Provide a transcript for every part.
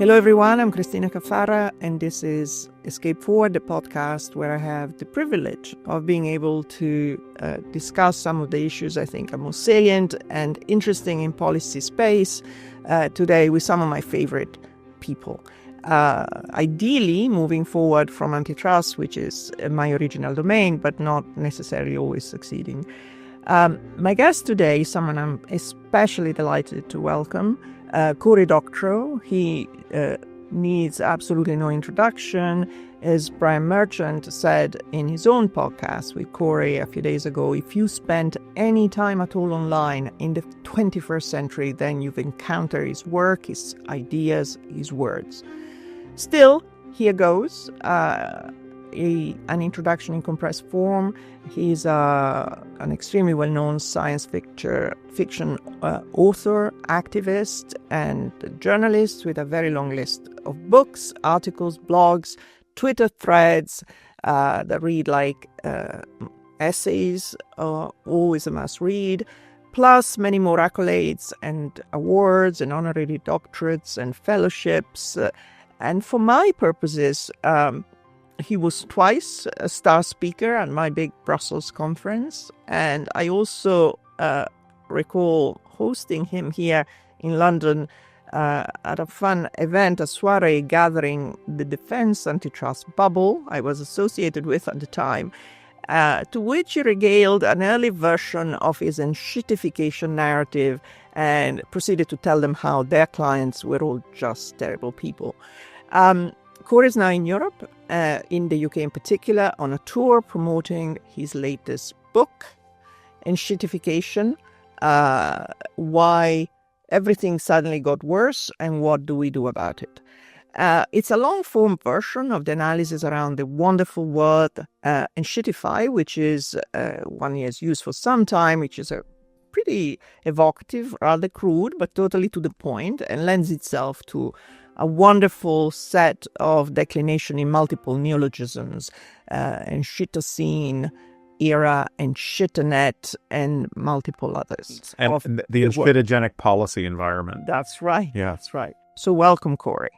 Hello everyone, I'm Cristina Caffarra, and this is Escape Forward, the podcast where I have the privilege of being able to discuss some of the issues I think are most salient and interesting in policy space today with some of my favorite people. Ideally, moving forward from antitrust, which is my original domain, but not necessarily always succeeding. My guest today is someone I'm especially delighted to welcome, Cory Doctorow. He needs absolutely no introduction. As Brian Merchant said in his own podcast with Cory a few days ago, if you spend any time at all online in the 21st century, then you've encountered his work, his ideas, his words. Still, here goes. An introduction in compressed form. He's an extremely well-known science fiction author, activist, and journalist with a very long list of books, articles, blogs, Twitter threads that read like essays, always a must-read, plus many more accolades and awards and honorary doctorates and fellowships. And for my purposes, he was twice a star speaker at my big Brussels conference, and I also recall hosting him here in London at a fun event, a soiree gathering the defense antitrust bubble I was associated with at the time, to which he regaled an early version of his enshittification narrative and proceeded to tell them how their clients were all just terrible people. Cory is now in Europe, in the UK in particular, on a tour promoting his latest book, Enshittification, Why Everything Suddenly Got Worse and What Do We Do About It? It's a long-form version of the analysis around the wonderful word enshittify, which is one he has used for some time, which is a pretty evocative, rather crude, but totally to the point, and lends itself to a wonderful set of declination in multiple neologisms, Enshitocene era, and Shitanet, and multiple others. And the enshitogenic policy environment. That's right. Yeah. That's right. So welcome, Cory.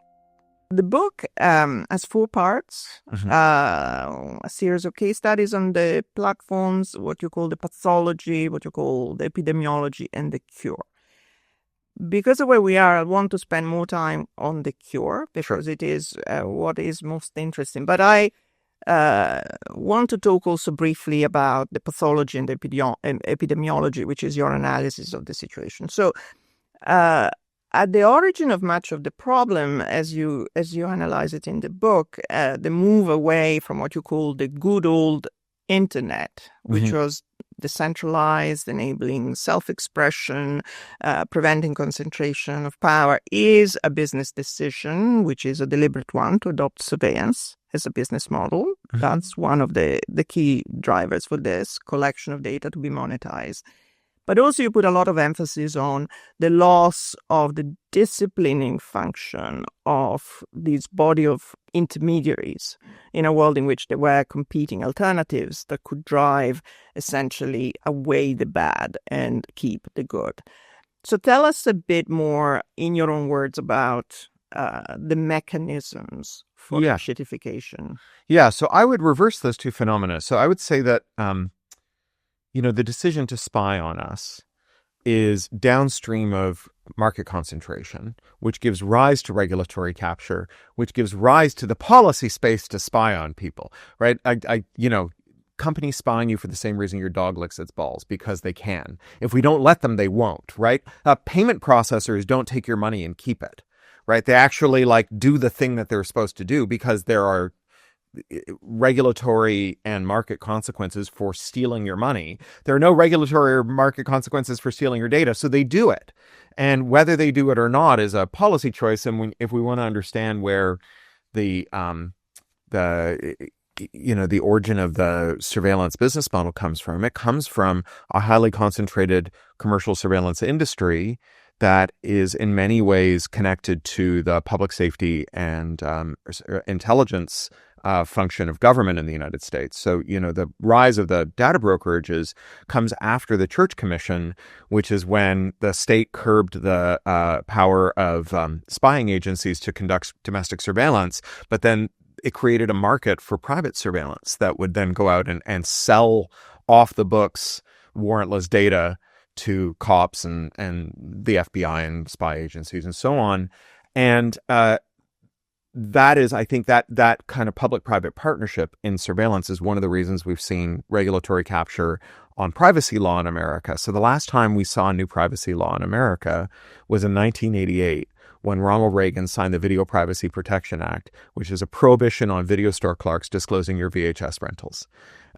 The book has 4 parts, a series of case studies on the platforms, what you call the pathology, what you call the epidemiology, and the cure. Because of where we are, I want to spend more time on the cure because it is what is most interesting. But I want to talk also briefly about the pathology and the epidemiology, which is your analysis of the situation. So at the origin of much of the problem, as you analyze it in the book, the move away from what you call the good old internet, which was decentralized, enabling self-expression, preventing concentration of power, is a business decision, which is a deliberate one, to adopt surveillance as a business model. That's one of the key drivers for this, collection of data to be monetized. But also you put a lot of emphasis on the loss of the disciplining function of this body of intermediaries in a world in which there were competing alternatives that could drive essentially away the bad and keep the good. So tell us a bit more in your own words about the mechanisms for enshittification. Yeah, so I would reverse those two phenomena. So I would say that the decision to spy on us is downstream of market concentration, which gives rise to regulatory capture, which gives rise to the policy space to spy on people, right? Companies spying you for the same reason your dog licks its balls, because they can. If we don't let them, they won't, right? Payment processors don't take your money and keep it, right? They actually do the thing that they're supposed to do because there are regulatory and market consequences for stealing your money. There are no regulatory or market consequences for stealing your data, so they do it. And whether they do it or not is a policy choice. And if we want to understand where the origin of the surveillance business model comes from, it comes from a highly concentrated commercial surveillance industry that is in many ways connected to the public safety and intelligence function of government in the United States. So, the rise of the data brokerages comes after the Church Commission, which is when the state curbed the power of spying agencies to conduct domestic surveillance, but then it created a market for private surveillance that would then go out and sell off the books warrantless data to cops and the FBI and spy agencies and so on. And that is, I think that kind of public-private partnership in surveillance is one of the reasons we've seen regulatory capture on privacy law in America. So the last time we saw a new privacy law in America was in 1988, when Ronald Reagan signed the Video Privacy Protection Act, which is a prohibition on video store clerks disclosing your VHS rentals.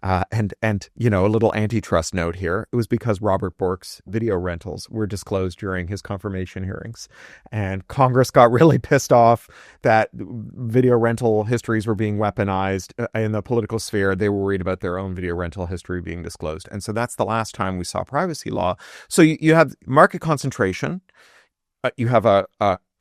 And a little antitrust note here. It was because Robert Bork's video rentals were disclosed during his confirmation hearings. And Congress got really pissed off that video rental histories were being weaponized in the political sphere. They were worried about their own video rental history being disclosed. And so that's the last time we saw privacy law. So you have market concentration. You have a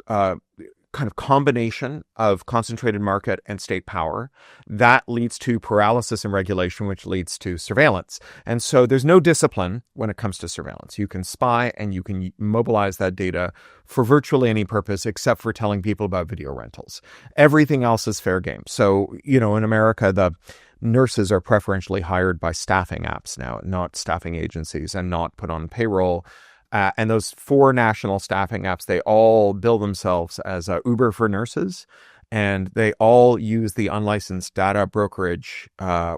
kind of combination of concentrated market and state power that leads to paralysis in regulation, which leads to surveillance. And so there's no discipline when it comes to surveillance. You can spy and you can mobilize that data for virtually any purpose except for telling people about video rentals. Everything else is fair game. So, in America, the nurses are preferentially hired by staffing apps now, not staffing agencies, and not put on payroll. And those 4 national staffing apps, they all bill themselves as Uber for nurses, and they all use the unlicensed data brokerage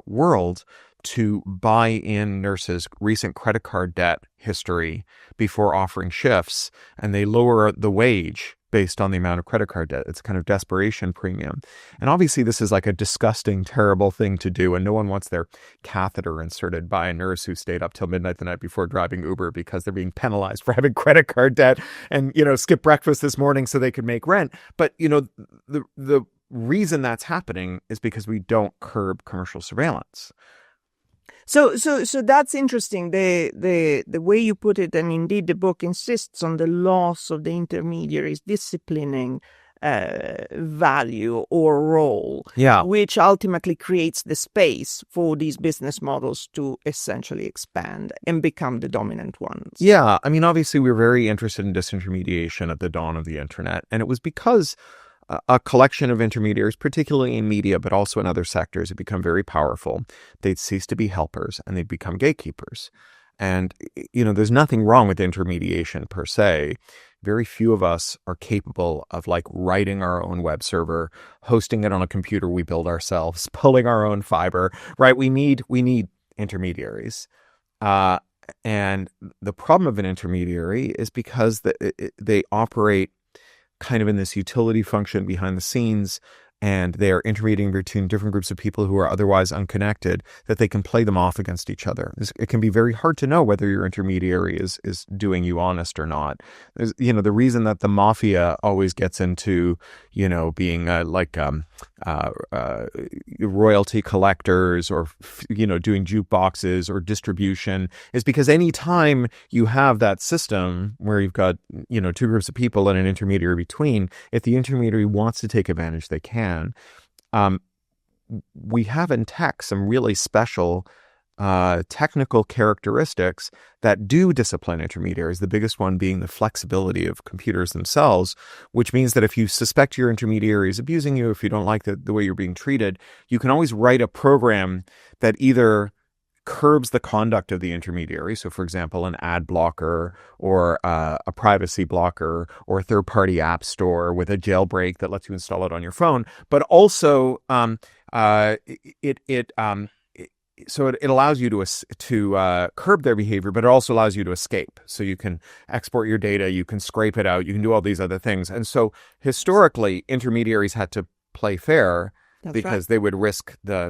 world to buy in nurses' recent credit card debt history before offering shifts, and they lower the wage based on the amount of credit card debt. It's kind of desperation premium. And obviously this is like a disgusting, terrible thing to do. And no one wants their catheter inserted by a nurse who stayed up till midnight the night before driving Uber because they're being penalized for having credit card debt and, skip breakfast this morning so they could make rent. But, the reason that's happening is because we don't curb commercial surveillance. So that's interesting. The way you put it, and indeed the book insists on the loss of the intermediary's disciplining value or role, which ultimately creates the space for these business models to essentially expand and become the dominant ones. Yeah, I mean, obviously we were very interested in disintermediation at the dawn of the internet, and it was because a collection of intermediaries, particularly in media, but also in other sectors, had become very powerful. They'd cease to be helpers and they'd become gatekeepers. And, there's nothing wrong with intermediation per se. Very few of us are capable of writing our own web server, hosting it on a computer we build ourselves, pulling our own fiber, right? We need intermediaries. And the problem of an intermediary is because they operate kind of in this utility function behind the scenes, and they are intermediating between different groups of people who are otherwise unconnected, that they can play them off against each other. It can be very hard to know whether your intermediary is doing you honest or not. There's, the reason that the mafia always gets into, being royalty collectors or, doing jukeboxes or distribution is because anytime you have that system where you've got, 2 groups of people and an intermediary between, if the intermediary wants to take advantage, they can. We have in tech some really special technical characteristics that do discipline intermediaries, the biggest one being the flexibility of computers themselves, which means that if you suspect your intermediary is abusing you, if you don't like the way you're being treated, you can always write a program that either curbs the conduct of the intermediary. So, for example, an ad blocker or a privacy blocker or a third-party app store with a jailbreak that lets you install it on your phone. But also, it allows you to curb their behavior, but it also allows you to escape. So you can export your data, you can scrape it out, you can do all these other things. And so historically, intermediaries had to play fair. That's because right. They would risk the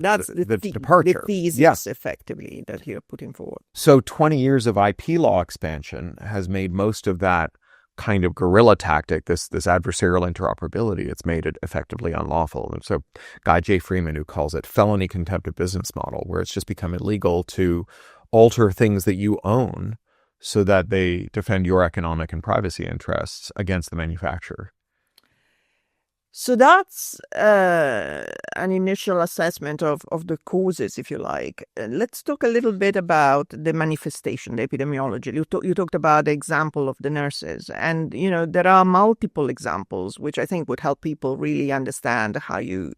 departure. The thesis, effectively, that you're putting forward. So 20 years of IP law expansion has made most of that kind of guerrilla tactic, this adversarial interoperability, it's made it effectively unlawful. And so Guy J. Freeman, who calls it felony contempt of business model, where it's just become illegal to alter things that you own so that they defend your economic and privacy interests against the manufacturer. So that's an initial assessment of the causes, if you like. Let's talk a little bit about the manifestation, the epidemiology. You talked about the example of the nurses. And, there are multiple examples, which I think would help people really understand how you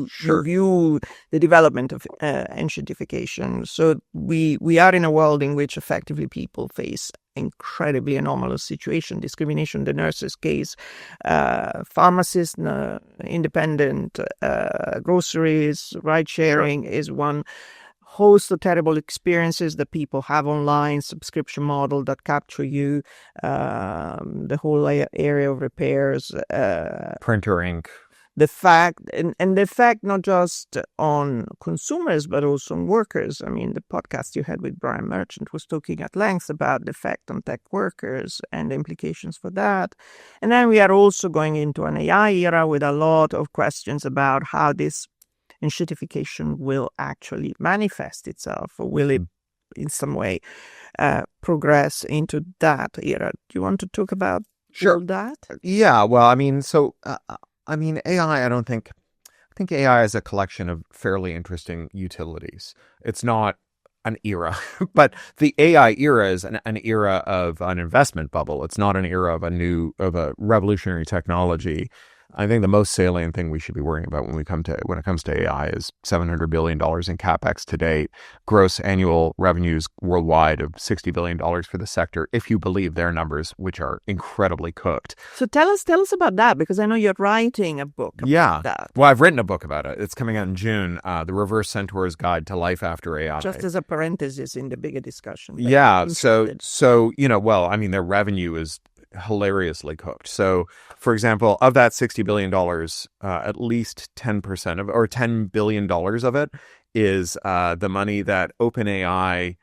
Sure. view the development of ancientification. So we are in a world in which effectively people face incredibly anomalous situation, discrimination in the nurses' case, pharmacists, independent groceries, ride sharing is one host of terrible experiences that people have online, subscription model that capture you, the whole area of repairs, Printer ink. the fact and the effect not just on consumers but also on workers. I mean, the podcast you had with Brian Merchant was talking at length about the effect on tech workers and the implications for that. And then we are also going into an AI era with a lot of questions about how this enshittification will actually manifest itself, or will it in some way progress into that era. Do you want to talk about all that? Yeah, well, I mean, AI, I think AI is a collection of fairly interesting utilities. It's not an era, but the AI era is an era of an investment bubble. It's not an era of a revolutionary technology. I think the most salient thing we should be worrying about when it comes to AI is $700 billion in CapEx to date, gross annual revenues worldwide of $60 billion for the sector, if you believe their numbers, which are incredibly cooked. So tell us about that, because I know you're writing a book about that. Well, I've written a book about it. It's coming out in June, The Reverse Centaur's Guide to Life After AI. Just as a parenthesis in the bigger discussion. Yeah, so well, I mean, their revenue is hilariously cooked. So, for example, of that $60 billion, at least 10% of, or $10 billion of it is the money that OpenAI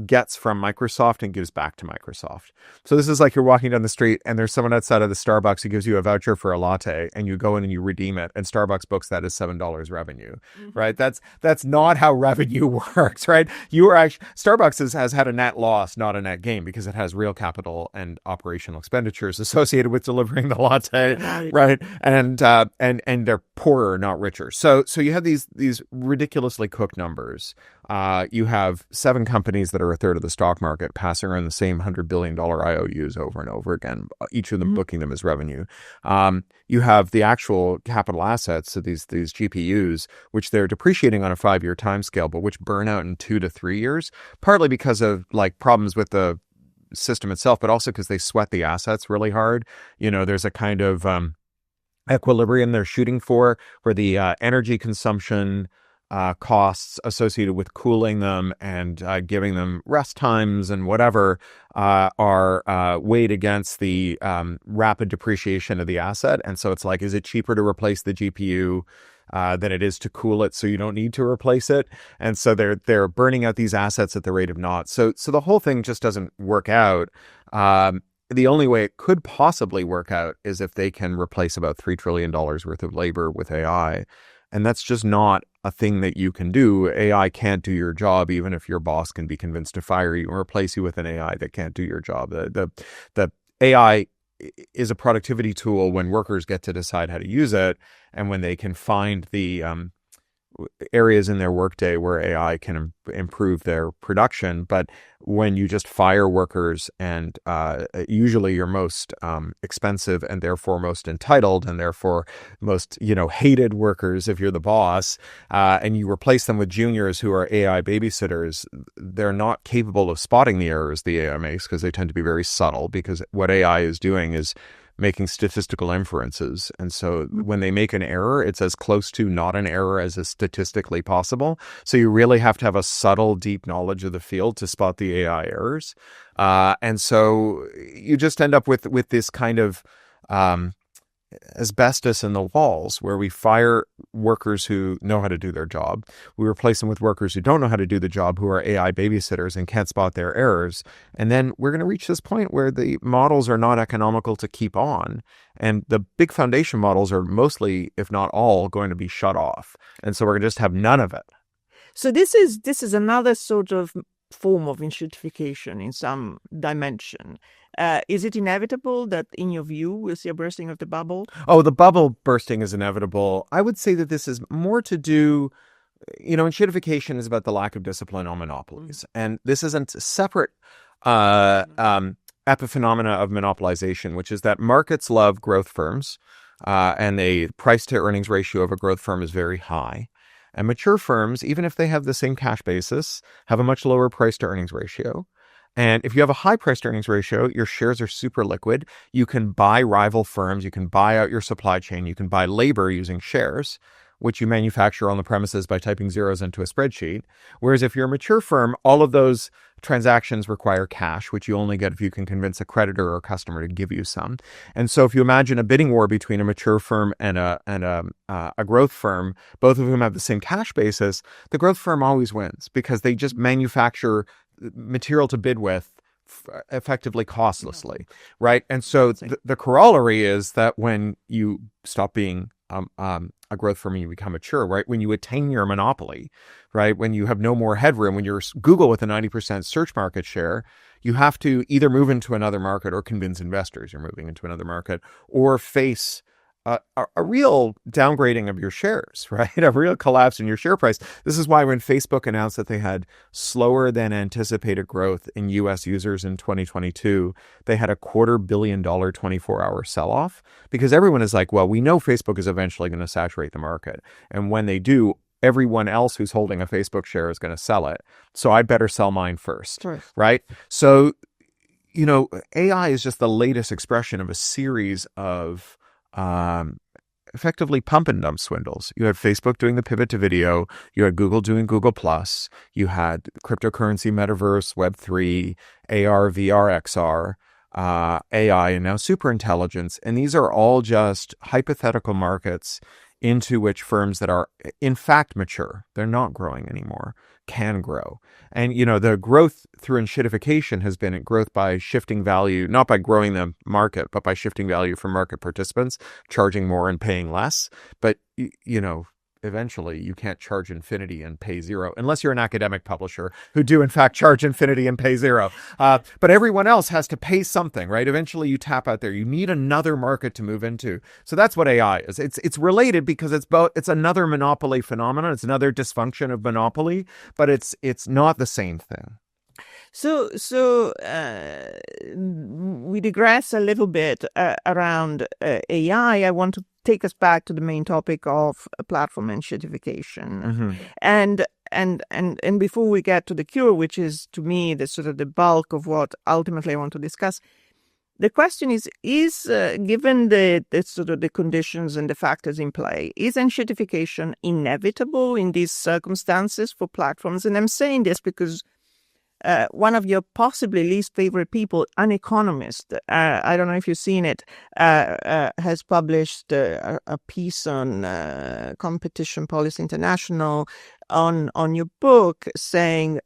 gets from Microsoft and gives back to Microsoft. So this is like you're walking down the street and there's someone outside of the Starbucks who gives you a voucher for a latte, and you go in and you redeem it, and Starbucks books that as $7 revenue, right? That's not how revenue works, right? Starbucks has had a net loss, not a net gain, because it has real capital and operational expenditures associated with delivering the latte, right? And they're poorer, not richer. So you have these ridiculously cooked numbers. You have 7 companies that are a third of the stock market passing around the same $100 billion IOUs over and over again, each of them booking them as revenue. You have the actual capital assets, so these GPUs, which they're depreciating on a 5-year timescale, but which burn out in 2 to 3 years, partly because of like problems with the system itself, but also because they sweat the assets really hard. There's a kind of equilibrium they're shooting for, where the energy consumption costs associated with cooling them and giving them rest times and whatever are weighed against the rapid depreciation of the asset. And so it's like, is it cheaper to replace the GPU than it is to cool it, so you don't need to replace it? And so they're burning out these assets at the rate of naught. So the whole thing just doesn't work out. The only way it could possibly work out is if they can replace about $3 trillion worth of labor with AI. And that's just not a thing that you can do. AI can't do your job, even if your boss can be convinced to fire you or replace you with an AI that can't do your job. The AI is a productivity tool when workers get to decide how to use it, and when they can find the areas in their workday where AI can improve their production. But when you just fire workers, and usually your most expensive and therefore most entitled and therefore most hated workers, if you're the boss, and you replace them with juniors who are AI babysitters, they're not capable of spotting the errors the AI makes, because they tend to be very subtle, because what AI is doing is making statistical inferences. And so when they make an error, it's as close to not an error as is statistically possible. So you really have to have a subtle, deep knowledge of the field to spot the AI errors. And so you just end up with this kind of asbestos in the walls, where we fire workers who know how to do their job. We replace them with workers who don't know how to do the job, who are AI babysitters and can't spot their errors. And then we're going to reach this point where the models are not economical to keep on. And the big foundation models are mostly, if not all, going to be shut off. And so we're going to just have none of it. So this is another sort of form of enshittification in some dimension. Is it inevitable that, in your view, we'll see a bursting of the bubble? Oh, the bubble bursting is inevitable. I would say that this is more to do, enshittification is about the lack of discipline on monopolies. And this isn't a separate epiphenomena of monopolization, which is that markets love growth firms, and the price to earnings ratio of a growth firm is very high. And mature firms, even if they have the same cash basis, have a much lower price to earnings ratio. And if you have a high price to earnings ratio, your shares are super liquid. You can buy rival firms. You can buy out your supply chain. You can buy labor using shares, which you manufacture on the premises by typing zeros into a spreadsheet. Whereas if you're a mature firm, all of those transactions require cash, which you only get if you can convince a creditor or a customer to give you some. And so if you imagine a bidding war between a mature firm and a growth firm, both of whom have the same cash basis, the growth firm always wins because they just manufacture material to bid with effectively costlessly, right? And so the corollary is that when you stop being a growth firm and you become mature, right? When you attain your monopoly, right? When you have no more headroom, when you're Google with a 90% search market share, you have to either move into another market or convince investors you're moving into another market, or face a real downgrading of your shares, right? A real collapse in your share price. This is why when Facebook announced that they had slower than anticipated growth in US users in 2022, they had a $250 million 24-hour sell-off, because everyone is like, well, we know Facebook is eventually going to saturate the market. And when they do, everyone else who's holding a Facebook share is going to sell it. So I'd better sell mine first, right? So, AI is just the latest expression of a series of effectively pump and dump swindles. You had Facebook doing the pivot to video. You had Google doing Google+. You had cryptocurrency, metaverse, Web3, AR, VR, XR, AI, and now superintelligence. And these are all just hypothetical markets into which firms that are in fact mature, they're not growing anymore, can grow. And, the growth through enshittification has been growth by shifting value, not by growing the market, but by shifting value from market participants, charging more and paying less. But, eventually you can't charge infinity and pay zero, unless you're an academic publisher who do in fact charge infinity and pay zero. But everyone else has to pay something, right? Eventually you tap out there. You need another market to move into. So that's what AI is. It's related because it's another monopoly phenomenon. It's another dysfunction of monopoly, but it's not the same thing. So we digress a little bit around AI. I want to take us back to the main topic of platform enshittification. And before we get to the cure, which is to me the sort of the bulk of what ultimately I want to discuss, the question is given the sort of the conditions and the factors in play, is enshittification inevitable in these circumstances for platforms? And I'm saying this because one of your possibly least favorite people, an economist, I don't know if you've seen it, has published a piece on Competition Policy International on your book, saying,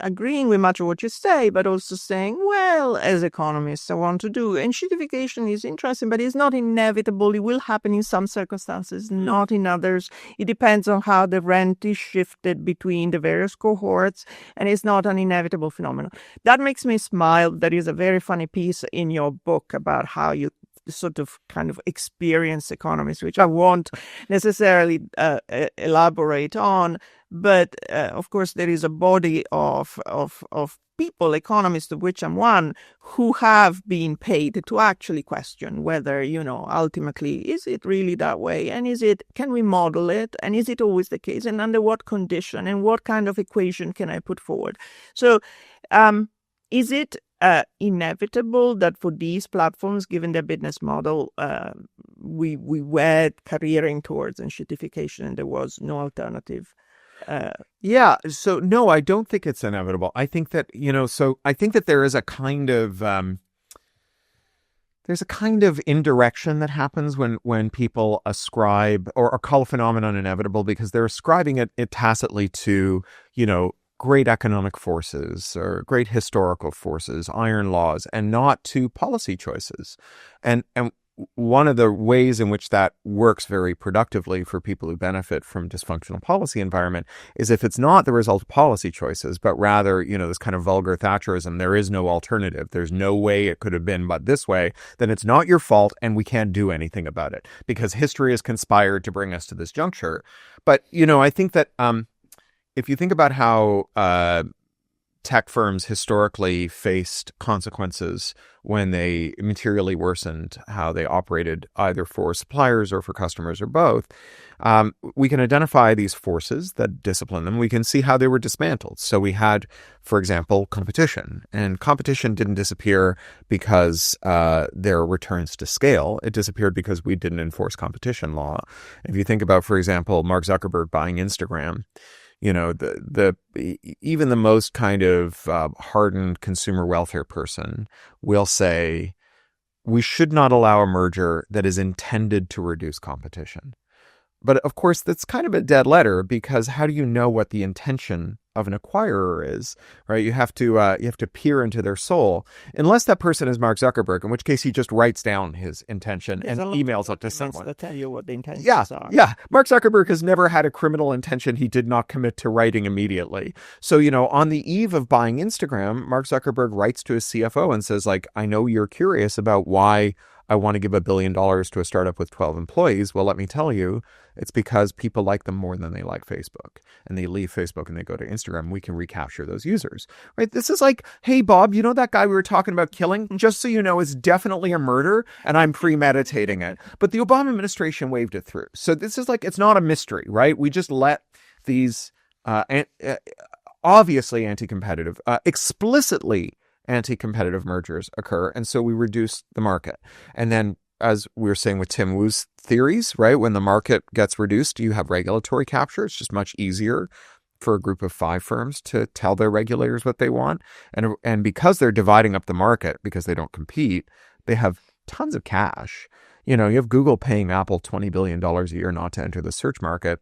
agreeing with much of what you say, but also saying, well, as economists, I want to do. Enshittification is interesting, but it's not inevitable. It will happen in some circumstances, not in others. It depends on how the rent is shifted between the various cohorts, and it's not an inevitable phenomenon. That makes me smile. There is a very funny piece in your book about how you sort of kind of experience economists, which I won't necessarily elaborate on. But of course, there is a body of people, economists, of which I'm one, who have been paid to actually question whether, ultimately, is it really that way? And can we model it? And is it always the case? And under what condition? And what kind of equation can I put forward? So is it inevitable that for these platforms, given their business model, we were careering towards enshittification and there was no alternative? So no, I don't think it's inevitable. I think that, I think that there is a kind of, there's a kind of indirection that happens when people ascribe or call a phenomenon inevitable, because they're ascribing it tacitly to, great economic forces or great historical forces, iron laws, and not to policy choices. And one of the ways in which that works very productively for people who benefit from dysfunctional policy environment is if it's not the result of policy choices, but rather, this kind of vulgar Thatcherism, there is no alternative. There's no way it could have been but this way, then it's not your fault and we can't do anything about it because history has conspired to bring us to this juncture. But, I think that if you think about how tech firms historically faced consequences when they materially worsened how they operated either for suppliers or for customers or both, we can identify these forces that discipline them. We can see how they were dismantled. So we had, for example, competition. And competition didn't disappear because there are returns to scale. It disappeared because we didn't enforce competition law. If you think about, for example, Mark Zuckerberg buying Instagram, even the most kind of hardened consumer welfare person will say we should not allow a merger that is intended to reduce competition. But of course, that's kind of a dead letter because how do you know what the intention of an acquirer is, right? You have to peer into their soul, unless that person is Mark Zuckerberg, in which case he just writes down his intention and emails it to someone. To tell you what the intentions are. Yeah. Mark Zuckerberg has never had a criminal intention he did not commit to writing immediately. So, on the eve of buying Instagram, Mark Zuckerberg writes to his CFO and says, I know you're curious about why I want to give $1 billion to a startup with 12 employees. Well, let me tell you, it's because people like them more than they like Facebook. And they leave Facebook and they go to Instagram. We can recapture those users, right? This is like, hey, Bob, that guy we were talking about killing? Just so you know, is definitely a murder and I'm premeditating it. But the Obama administration waved it through. So this is it's not a mystery, right? We just let these obviously anti-competitive, explicitly anti-competitive mergers occur. And so we reduce the market. And then, as we were saying with Tim Wu's theories, right, when the market gets reduced, you have regulatory capture. It's just much easier for a group of 5 firms to tell their regulators what they want. And because they're dividing up the market, because they don't compete, they have tons of cash. You have Google paying Apple $20 billion a year not to enter the search market.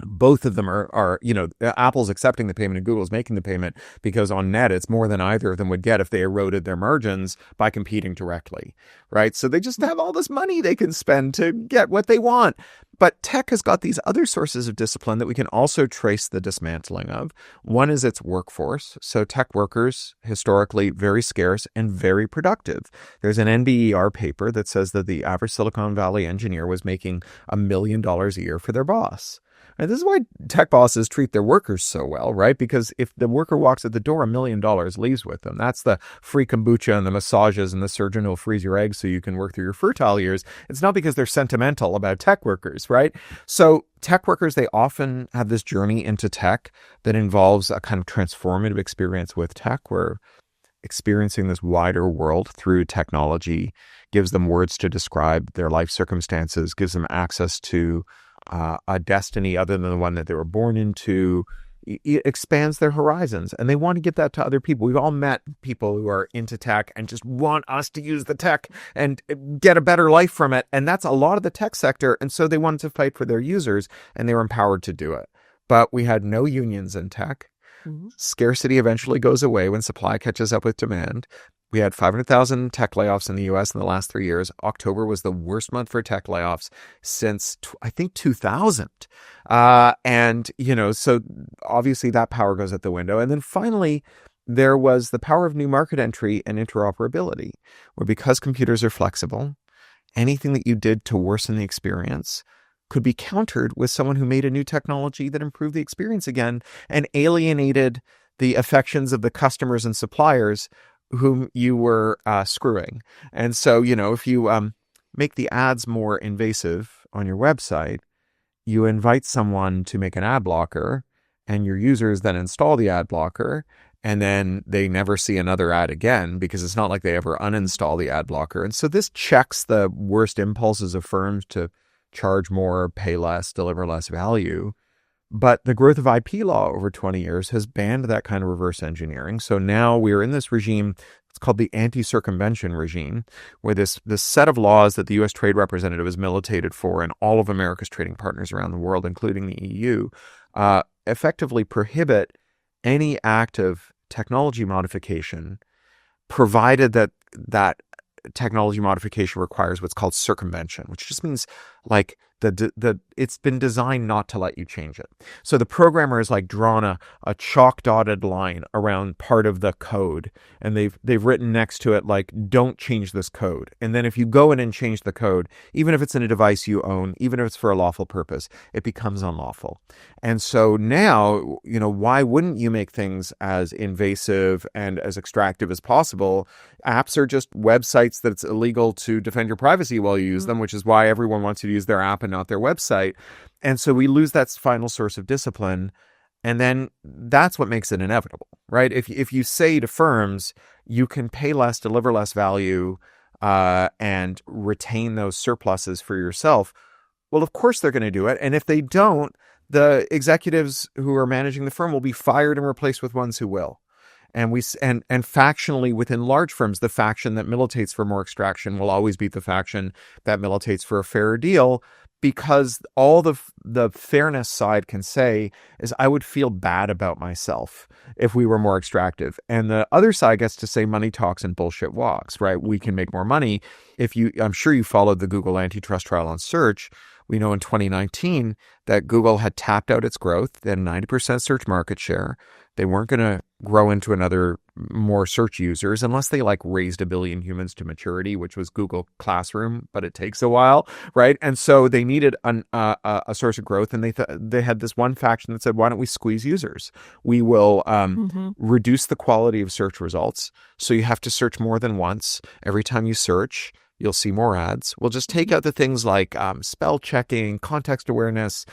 Both of them are Apple's accepting the payment and Google's making the payment because on net, it's more than either of them would get if they eroded their margins by competing directly, right? So they just have all this money they can spend to get what they want. But tech has got these other sources of discipline that we can also trace the dismantling of. One is its workforce. So tech workers, historically very scarce and very productive. There's an NBER paper that says that the average Silicon Valley engineer was making $1 million a year for their boss. And this is why tech bosses treat their workers so well, right? Because if the worker walks at the door, $1 million leaves with them. That's the free kombucha and the massages and the surgeon who'll freeze your eggs so you can work through your fertile years. It's not because they're sentimental about tech workers, right? So tech workers, they often have this journey into tech that involves a kind of transformative experience with tech where experiencing this wider world through technology gives them words to describe their life circumstances, gives them access to a destiny other than the one that they were born into. It expands their horizons and they want to give that to other people. We've all met people who are into tech and just want us to use the tech and get a better life from it. And that's a lot of the tech sector. And so they wanted to fight for their users and they were empowered to do it. But we had no unions in tech. Mm-hmm. Scarcity eventually goes away when supply catches up with demand. We had 500,000 tech layoffs in the U.S. in the last 3 years. October was the worst month for tech layoffs since, I think, 2000. So obviously that power goes out the window. And then finally, there was the power of new market entry and interoperability, where because computers are flexible, anything that you did to worsen the experience could be countered with someone who made a new technology that improved the experience again and alienated the affections of the customers and suppliers whom you were screwing. And so, if you make the ads more invasive on your website, you invite someone to make an ad blocker and your users then install the ad blocker and then they never see another ad again because it's not like they ever uninstall the ad blocker. And so this checks the worst impulses of firms to charge more, pay less, deliver less value. But the growth of IP law over 20 years has banned that kind of reverse engineering. So now we're in this regime, it's called the anti-circumvention regime, where this set of laws that the U.S. Trade Representative has militated for and all of America's trading partners around the world, including the EU, effectively prohibit any act of technology modification, provided that technology modification requires what's called circumvention, which just means like it's been designed not to let you change it. So the programmer has like drawn a chalk dotted line around part of the code, and they've written next to it like, don't change this code. And then if you go in and change the code, even if it's in a device you own, even if it's for a lawful purpose, it becomes unlawful. And so now, why wouldn't you make things as invasive and as extractive as possible? Apps are just websites that it's illegal to defend your privacy while you use them, which is why everyone wants you to use their app and not their website. And so we lose that final source of discipline. And then that's what makes it inevitable, right? If you say to firms, you can pay less, deliver less value, and retain those surpluses for yourself, well, of course they're going to do it. And if they don't, the executives who are managing the firm will be fired and replaced with ones who will. And factionally within large firms, the faction that militates for more extraction will always beat the faction that militates for a fairer deal, because all the fairness side can say is, I would feel bad about myself if we were more extractive. And the other side gets to say money talks and bullshit walks, right? We can make more money. I'm sure you followed the Google antitrust trial on search. We know in 2019 that Google had tapped out its growth. They had 90% search market share. They weren't going to grow into more search users unless they like raised 1 billion humans to maturity, which was Google Classroom, but it takes a while, right? And so they needed a source of growth, and they had this one faction that said, why don't we squeeze users? We will reduce the quality of search results, so you have to search more than once. Every time you search, you'll see more ads. We'll just take out the things like spell checking, context awareness,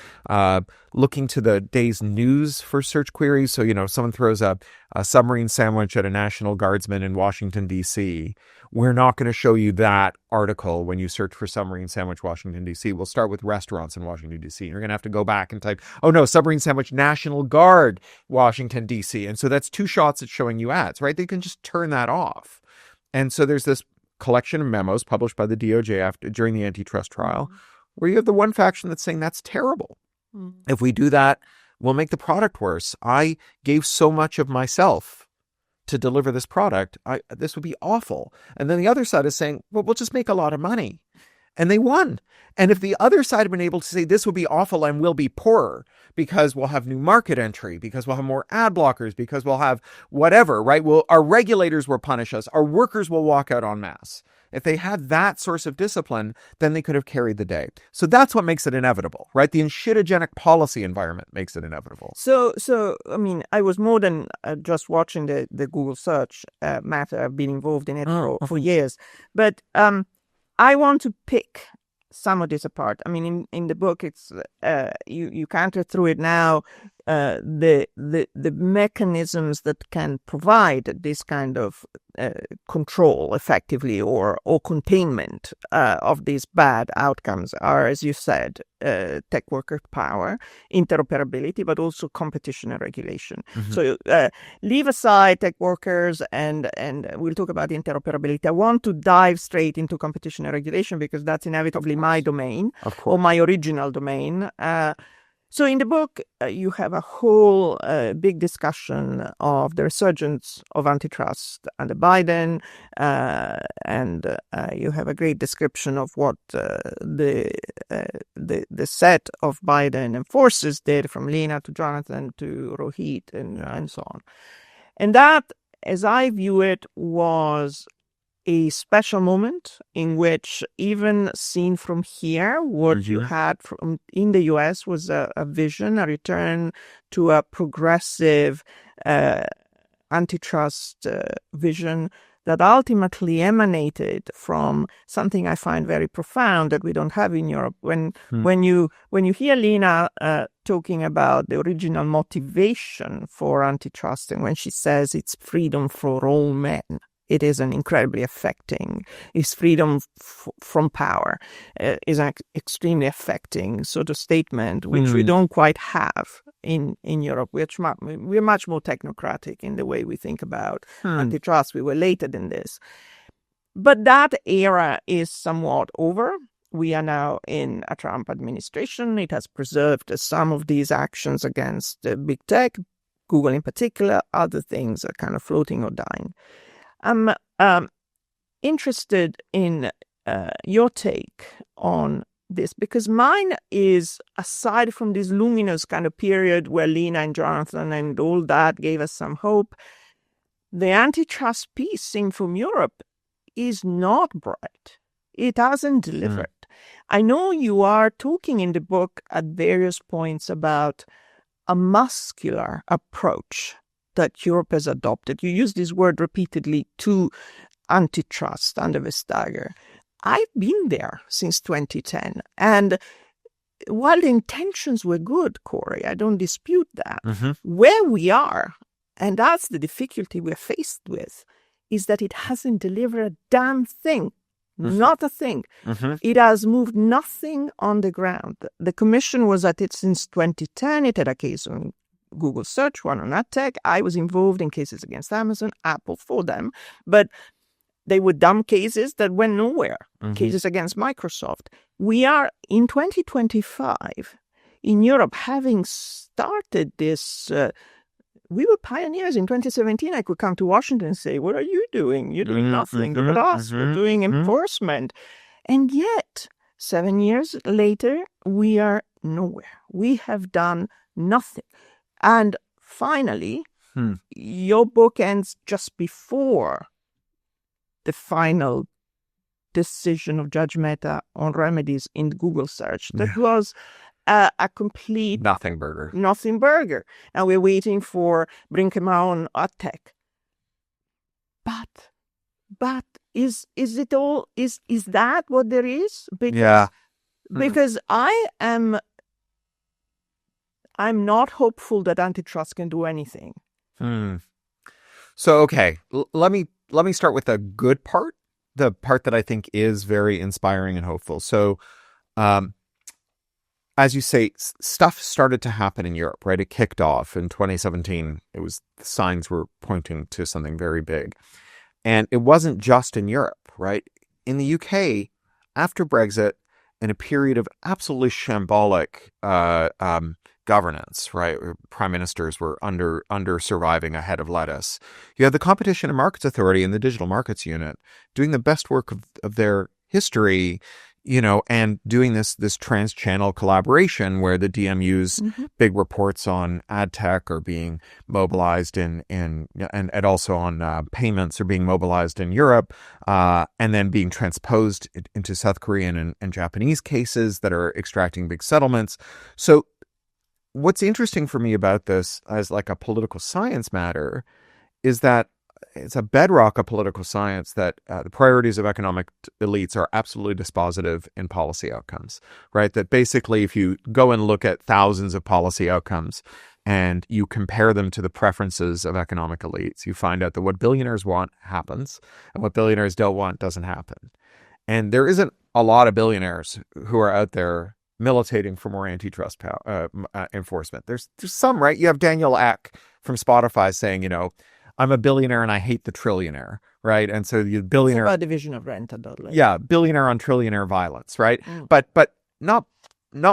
looking to the day's news for search queries. So, someone throws a submarine sandwich at a National Guardsman in Washington, D.C. We're not going to show you that article when you search for submarine sandwich Washington, D.C. We'll start with restaurants in Washington, D.C. You're going to have to go back and type, oh no, submarine sandwich National Guard, Washington, D.C. And so that's 2 shots at showing you ads, right? They can just turn that off. And so there's this collection of memos published by the DOJ during the antitrust trial, where you have the one faction that's saying that's terrible. If we do that, we'll make the product worse. I gave so much of myself to deliver this product. This would be awful. And then the other side is saying, well, we'll just make a lot of money. And they won. And if the other side had been able to say this would be awful and we'll be poorer because we'll have new market entry, because we'll have more ad blockers, because we'll have whatever, right? Our regulators will punish us. Our workers will walk out en masse. If they had that source of discipline, then they could have carried the day. So that's what makes it inevitable, right? The enshitogenic policy environment makes it inevitable. So I mean, I was more than just watching the Google search matter. I've been involved in it for years. But I want to pick some of this apart. I mean, in the book, it's you canter through it now. The mechanisms that can provide this kind of control effectively or containment of these bad outcomes are, as you said, tech worker power, interoperability, but also competition and regulation. So leave aside tech workers and we'll talk about interoperability. I want to dive straight into competition and regulation because that's inevitably my domain or my original domain. So in the book, you have a whole big discussion of the resurgence of antitrust under Biden, and you have a great description of what the set of Biden enforcers did, from Lina to Jonathan to Rohit and so on. And that, as I view it, was a special moment in which, even seen from here, what you had in the US was a vision, a return to a progressive antitrust vision that ultimately emanated from something I find very profound that we don't have in Europe. When you hear Lina talking about the original motivation for antitrust, and when she says it's freedom for all men, it is an incredibly affecting, is freedom from power, is an extremely affecting sort of statement, which we don't quite have in Europe. We're much more technocratic in the way we think about antitrust. We were later than this. But that era is somewhat over. We are now in a Trump administration. It has preserved some of these actions against big tech, Google in particular. Other things are kind of floating or dying. interested in your take on this, because mine is, aside from this luminous kind of period where Lena and Jonathan and all that gave us some hope, the antitrust piece seen from Europe is not bright. It hasn't delivered. I know you are talking in the book at various points about a muscular approach that Europe has adopted. You use this word repeatedly, to antitrust under Vestager. I've been there since 2010. And while the intentions were good, Corey, I don't dispute that. Where we are, and that's the difficulty we're faced with, is that it hasn't delivered a damn thing. Not a thing. It has moved nothing on the ground. The Commission was at it since 2010. It had a case on Google search, one on AdTech. I was involved in cases against Amazon, Apple for them. But they were dumb cases that went nowhere, cases against Microsoft. We are in 2025 in Europe, having started this. We were pioneers in 2017. I could come to Washington and say, what are you doing? You're doing nothing. Look at us. We're doing enforcement. And yet, 7 years later, we are nowhere. We have done nothing. And finally, your book ends just before the final decision of Judge Mehta on remedies in Google search. That was a complete nothing burger. And we're waiting for Brinkema on AdTech. But is it all? Is that what there is? Because I'm not hopeful that antitrust can do anything. So okay, let me start with the good part, the part that I think is very inspiring and hopeful. So, as you say, stuff started to happen in Europe, right? It kicked off in 2017. The signs were pointing to something very big. And it wasn't just in Europe, right? In the UK, after Brexit, in a period of absolutely shambolic governance, right? Prime ministers were under surviving a head of lettuce. You had the Competition and Markets Authority and the Digital Markets Unit doing the best work of their history, and doing this trans-channel collaboration where the DMU's big reports on ad tech are being mobilized and also on payments are being mobilized in Europe, and then being transposed into South Korean and Japanese cases that are extracting big settlements. So what's interesting for me about this as like a political science matter is that it's a bedrock of political science that the priorities of economic elites are absolutely dispositive in policy outcomes, right? That basically if you go and look at thousands of policy outcomes and you compare them to the preferences of economic elites, you find out that what billionaires want happens and what billionaires don't want doesn't happen. And there isn't a lot of billionaires who are out there militating for more antitrust enforcement. There's some, right? You have Daniel Ek from Spotify saying, I'm a billionaire and I hate the trillionaire, right? And so the billionaire... It's about division of rent. Yeah, billionaire on trillionaire violence, right? But not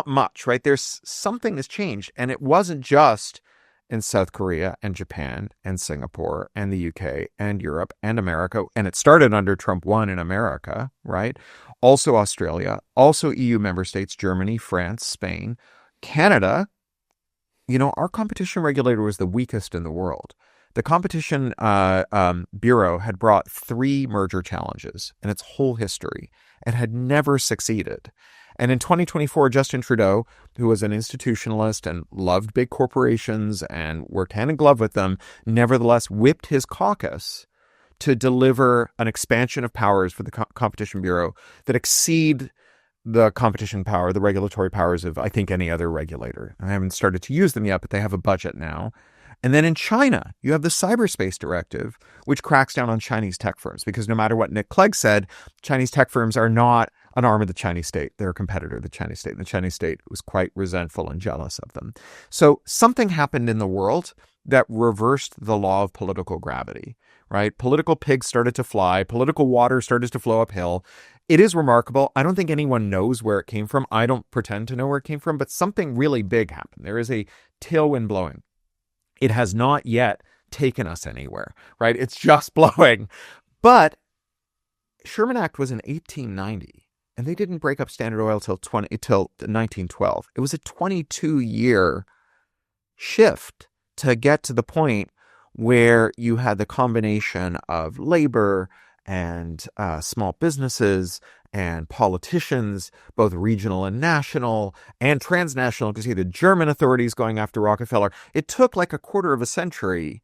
much, right? There's something that's changed. And it wasn't just in South Korea and Japan and Singapore and the UK and Europe and America. And it started under Trump 1 in America, right? Also Australia, also EU member states, Germany, France, Spain, Canada. Our competition regulator was the weakest in the world. The Competition Bureau had brought 3 merger challenges in its whole history and had never succeeded. And in 2024, Justin Trudeau, who was an institutionalist and loved big corporations and worked hand in glove with them, nevertheless whipped his caucus to deliver an expansion of powers for the Competition Bureau that exceed the competition power, the regulatory powers of, I think, any other regulator. I haven't started to use them yet, but they have a budget now. And then in China, you have the Cyberspace Directive, which cracks down on Chinese tech firms, because no matter what Nick Clegg said, Chinese tech firms are not an arm of the Chinese state. They're a competitor of the Chinese state. And the Chinese state was quite resentful and jealous of them. So something happened in the world that reversed the law of political gravity, right? Political pigs started to fly. Political water started to flow uphill. It is remarkable. I don't think anyone knows where it came from. I don't pretend to know where it came from, but something really big happened. There is a tailwind blowing. It has not yet taken us anywhere, right? It's just blowing. But Sherman Act was in 1890, and they didn't break up Standard Oil till 1912. It was a 22-year shift to get to the point where you had the combination of labor and small businesses and politicians, both regional and national and transnational, because you had the German authorities going after Rockefeller. It took like a quarter of a century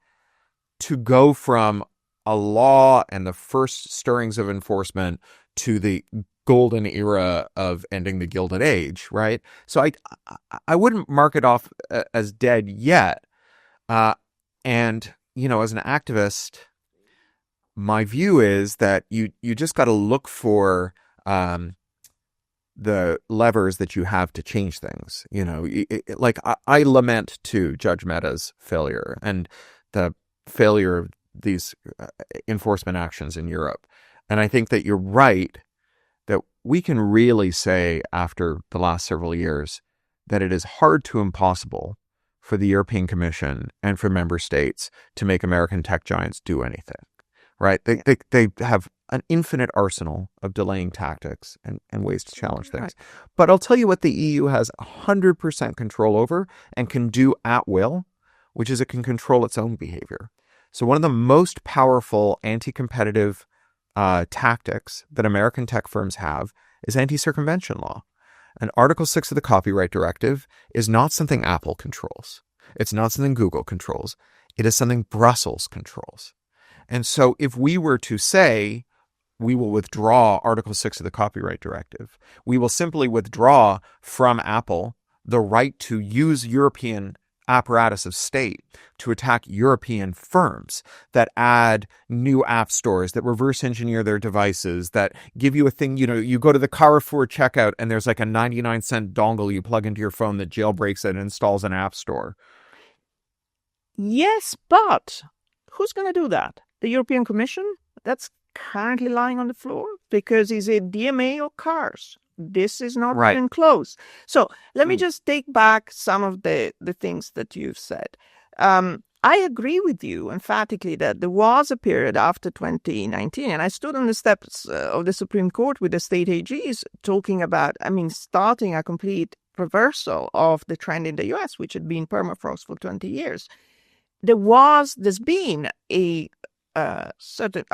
to go from a law and the first stirrings of enforcement to the golden era of ending the Gilded Age, right? So I wouldn't mark it off as dead yet. And, as an activist, my view is that you just got to look for the levers that you have to change things. I lament too Judge Mehta's failure and the failure of these enforcement actions in Europe. And I think that you're right that we can really say after the last several years that it is hard to impossible for the European Commission and for member states to make American tech giants do anything, right? They have an infinite arsenal of delaying tactics and ways to challenge things. Right. But I'll tell you what the EU has 100% control over and can do at will, which is it can control its own behavior. So one of the most powerful anti-competitive tactics that American tech firms have is anti-circumvention law. And Article 6 of the Copyright Directive is not something Apple controls. It's not something Google controls. It is something Brussels controls. And so if we were to say we will withdraw Article 6 of the Copyright Directive, we will simply withdraw from Apple the right to use European apparatus of state to attack European firms that add new app stores, that reverse engineer their devices, that give you a thing, you go to the Carrefour checkout and there's like a 99-cent dongle you plug into your phone that jailbreaks it and installs an app store. Yes, but who's going to do that? The European Commission? That's currently lying on the floor because is it DMA or CARS? This is not even close. So let me just take back some of the things that you've said. I agree with you emphatically that there was a period after 2019, and I stood on the steps of the Supreme Court with the state AGs talking about, starting a complete reversal of the trend in the US, which had been permafrost for 20 years. There's been a certain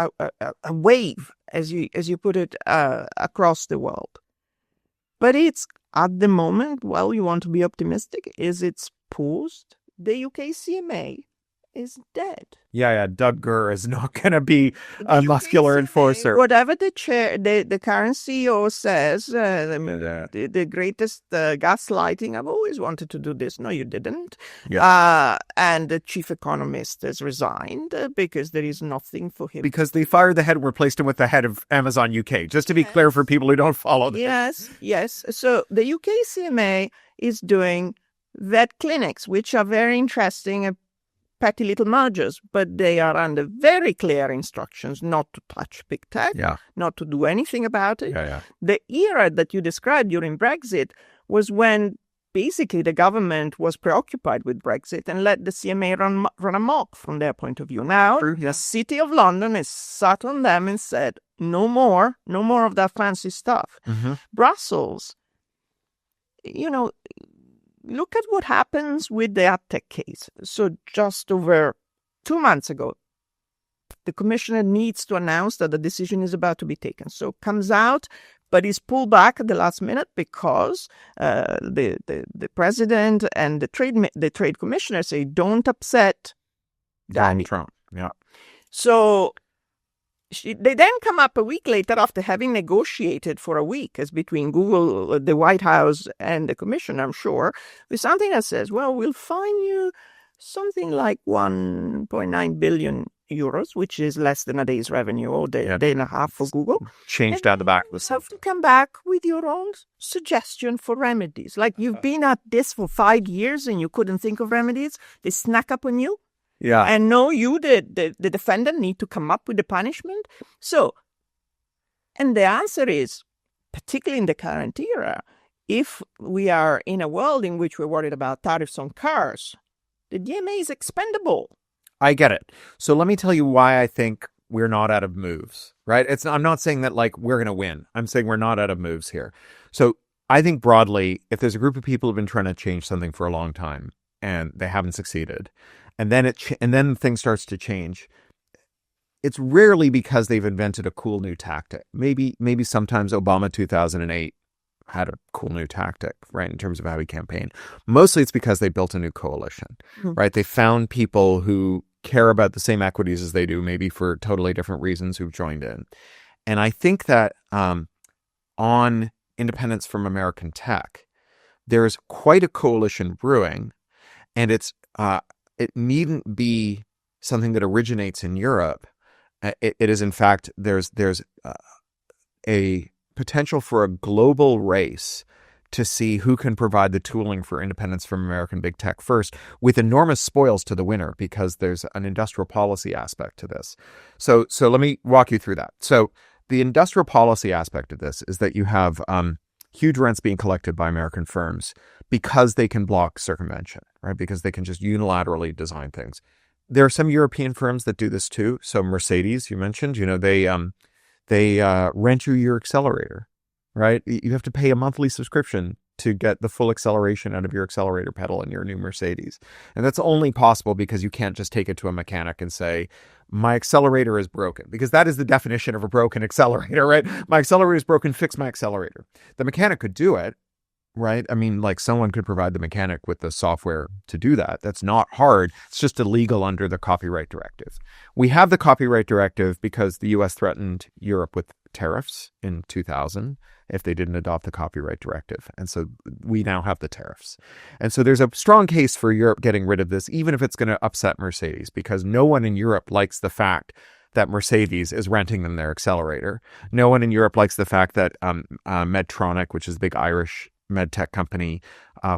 wave, as you put it, across the world. But it's, at the moment, you want to be optimistic, it's paused. The UK CMA is dead. Yeah, Doug Gurr is not going to be a muscular enforcer. Whatever the current CEO says, the greatest gaslighting, I've always wanted to do this. No, you didn't. Yeah. And the chief economist has resigned because there is nothing for him. Because they fired the head and replaced him with the head of Amazon UK, just to be clear for people who don't follow this. Yes. So the UK CMA is doing vet clinics, which are very interesting, petty little mergers, but they are under very clear instructions not to touch big tech, not to do anything about it. The era that you described during Brexit was when basically the government was preoccupied with Brexit and let the CMA run amok from their point of view. Now, the City of London has sat on them and said, no more of that fancy stuff. Mm-hmm. Brussels, look at what happens with the AdTech case. So just over 2 months ago, the commissioner needs to announce that the decision is about to be taken. So comes out, but is pulled back at the last minute because the president and the trade commissioner say, don't upset Donald Trump. Yeah. So they then come up a week later after having negotiated for a week as between Google, the White House, and the Commission, I'm sure, with something that says, we'll fine you something like 1.9 billion euros, which is less than a day's revenue or day and a half for Google. Changed down the back. You have to come back with your own suggestion for remedies. Like you've been at this for 5 years and you couldn't think of remedies. They snack up on you. Yeah. And no, you, the defendant, need to come up with the punishment. So, and the answer is, particularly in the current era, if we are in a world in which we're worried about tariffs on cars, the DMA is expendable. I get it. So let me tell you why I think we're not out of moves, right? I'm not saying that like we're going to win. I'm saying we're not out of moves here. So I think broadly, if there's a group of people who've been trying to change something for a long time and they haven't succeeded, and then things starts to change, it's rarely because they've invented a cool new tactic. Maybe sometimes Obama 2008 had a cool new tactic, right, in terms of how he campaigned. Mostly it's because they built a new coalition, right? They found people who care about the same equities as they do, maybe for totally different reasons, who've joined in. And I think that on independence from American tech, there's quite a coalition brewing, and it needn't be something that originates in Europe. It is, in fact, there's a potential for a global race to see who can provide the tooling for independence from American big tech first, with enormous spoils to the winner, because there's an industrial policy aspect to this. So let me walk you through that. So the industrial policy aspect of this is that you have huge rents being collected by American firms because they can block circumvention, right? Because they can just unilaterally design things. There are some European firms that do this too. So Mercedes, you mentioned, they rent you your accelerator, right? You have to pay a monthly subscription to get the full acceleration out of your accelerator pedal in your new Mercedes. And that's only possible because you can't just take it to a mechanic and say, my accelerator is broken, because that is the definition of a broken accelerator, right? My accelerator is broken, fix my accelerator. The mechanic could do it, right? I mean, like, someone could provide the mechanic with the software to do that. That's not hard. It's just illegal under the copyright directive. We have the copyright directive because the US threatened Europe with tariffs in 2000 if they didn't adopt the copyright directive. And so we now have the tariffs. And so there's a strong case for Europe getting rid of this, even if it's going to upset Mercedes, because no one in Europe likes the fact that Mercedes is renting them their accelerator. No one in Europe likes the fact that Medtronic, which is a big Irish medtech company,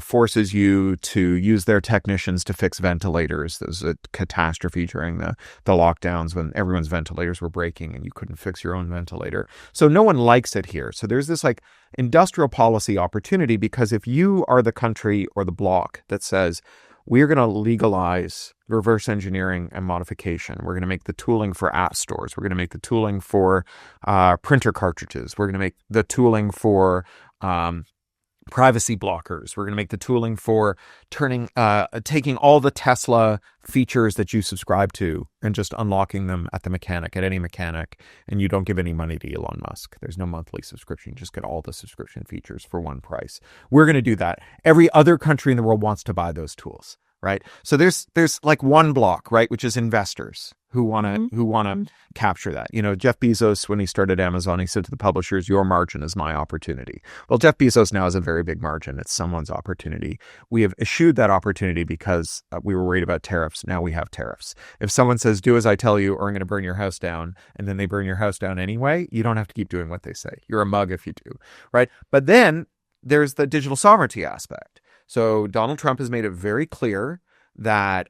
forces you to use their technicians to fix ventilators. There was a catastrophe during the lockdowns when everyone's ventilators were breaking and you couldn't fix your own ventilator. So no one likes it here. So there's this like industrial policy opportunity, because if you are the country or the bloc that says, we're going to legalize reverse engineering and modification. We're going to make the tooling for app stores. We're going to make the tooling for printer cartridges. We're going to make the tooling for privacy blockers. We're going to make the tooling for taking all the Tesla features that you subscribe to and just unlocking them at the mechanic, at any mechanic, and you don't give any money to Elon Musk. There's no monthly subscription. You just get all the subscription features for one price. We're going to do that. Every other country in the world wants to buy those tools, right? So there's like one block, right, which is investors who want to capture that. You know, Jeff Bezos, when he started Amazon, he said to the publishers, your margin is my opportunity. Well, Jeff Bezos now has a very big margin. It's someone's opportunity. We have eschewed that opportunity because we were worried about tariffs. Now we have tariffs. If someone says, do as I tell you, or I'm going to burn your house down, and then they burn your house down anyway, you don't have to keep doing what they say. You're a mug if you do, right? But then there's the digital sovereignty aspect. So Donald Trump has made it very clear that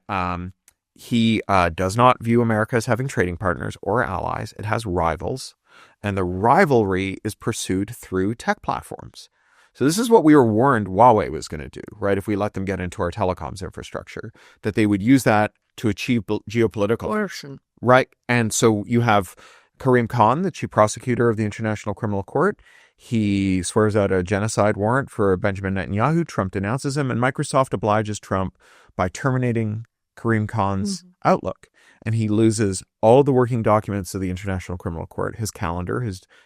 he does not view America as having trading partners or allies. It has rivals, and the rivalry is pursued through tech platforms. So this is what we were warned Huawei was going to do, right? If we let them get into our telecoms infrastructure, that they would use that to achieve geopolitical coercion. Right. And so you have Karim Khan, the chief prosecutor of the International Criminal Court. He swears out a genocide warrant for Benjamin Netanyahu. Trump denounces him, and Microsoft obliges Trump by terminating Karim Khan's Outlook. And he loses all the working documents of the International Criminal Court, his calendar,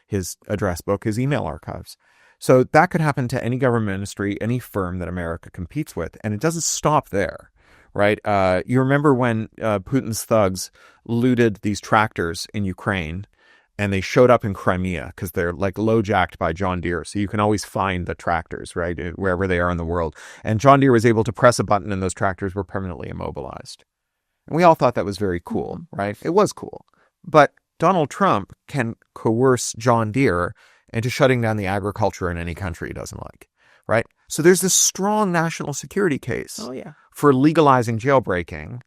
his address book, his email archives. So that could happen to any government ministry, any firm that America competes with. And it doesn't stop there, right? You remember when Putin's thugs looted these tractors in Ukraine, and they showed up in Crimea because they're like low-jacked by John Deere. So you can always find the tractors, right, wherever they are in the world. And John Deere was able to press a button and those tractors were permanently immobilized. And we all thought that was very cool, right? It was cool. But Donald Trump can coerce John Deere into shutting down the agriculture in any country he doesn't like, right? So there's this strong national security case for legalizing jailbreaking.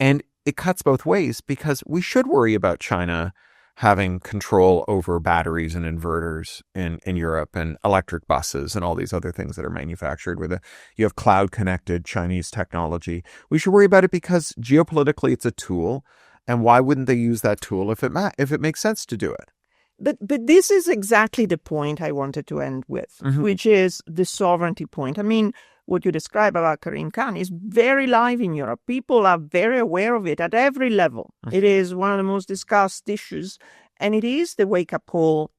And it cuts both ways, because we should worry about China having control over batteries and inverters in Europe, and electric buses and all these other things that are manufactured where you have cloud connected Chinese technology. We should worry about it because geopolitically it's a tool, And why wouldn't they use that tool if it makes sense to do it? But this is exactly the point I wanted to end with, which is the sovereignty point. I mean, what you describe about Karim Khan is very live in Europe. People are very aware of it at every level. It is one of the most discussed issues, and it is the wake-up call,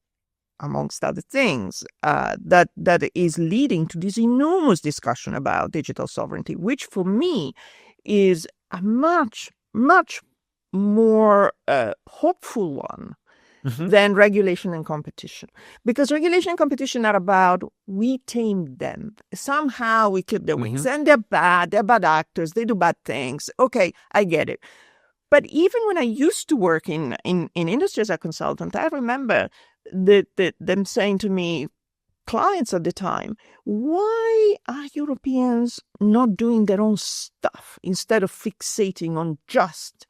amongst other things, that is leading to this enormous discussion about digital sovereignty, which for me is a much, much more hopeful one than regulation and competition. Because regulation and competition are about, we tame them. Somehow we clip their wings. And they're bad actors, they do bad things. Okay, I get it. But even when I used to work in industry as a consultant, I remember them saying to me, clients at the time, why are Europeans not doing their own stuff instead of fixating on just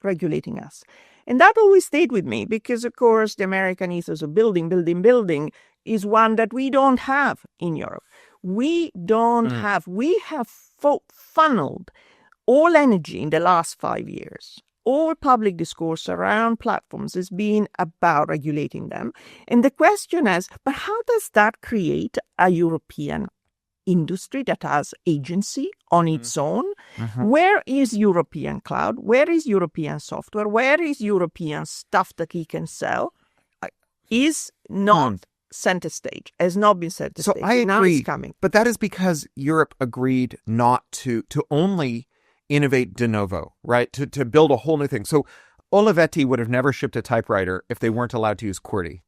regulating us? And that always stayed with me because, of course, the American ethos of building is one that we don't have in Europe. We have funneled all energy in the last 5 years. All public discourse around platforms has been about regulating them. And the question is, but how does that create a European industry that has agency on its own? Where is European cloud? Where is European software? Where is European stuff that he can sell? Is not center stage, has not been center stage. So I agree, now it's coming. But that is because Europe agreed not to only innovate de novo, right? To build a whole new thing. So Olivetti would have never shipped a typewriter if they weren't allowed to use QWERTY,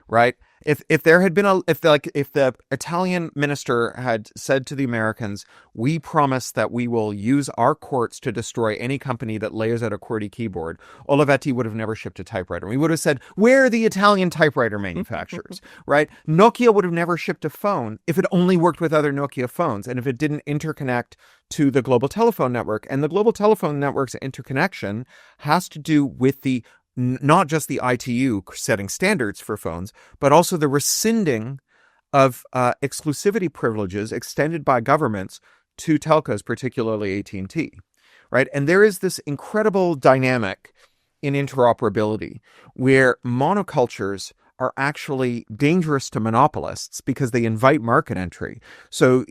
right? If there had been if the Italian minister had said to the Americans, we promise that we will use our courts to destroy any company that layers out a QWERTY keyboard, Olivetti would have never shipped a typewriter. We would have said, where are the Italian typewriter manufacturers, right? Nokia would have never shipped a phone if it only worked with other Nokia phones and if it didn't interconnect to the global telephone network. And the global telephone network's interconnection has to do with not just the ITU setting standards for phones, but also the rescinding of exclusivity privileges extended by governments to telcos, particularly AT&T, right? And there is this incredible dynamic in interoperability where monocultures are actually dangerous to monopolists because they invite market entry. So,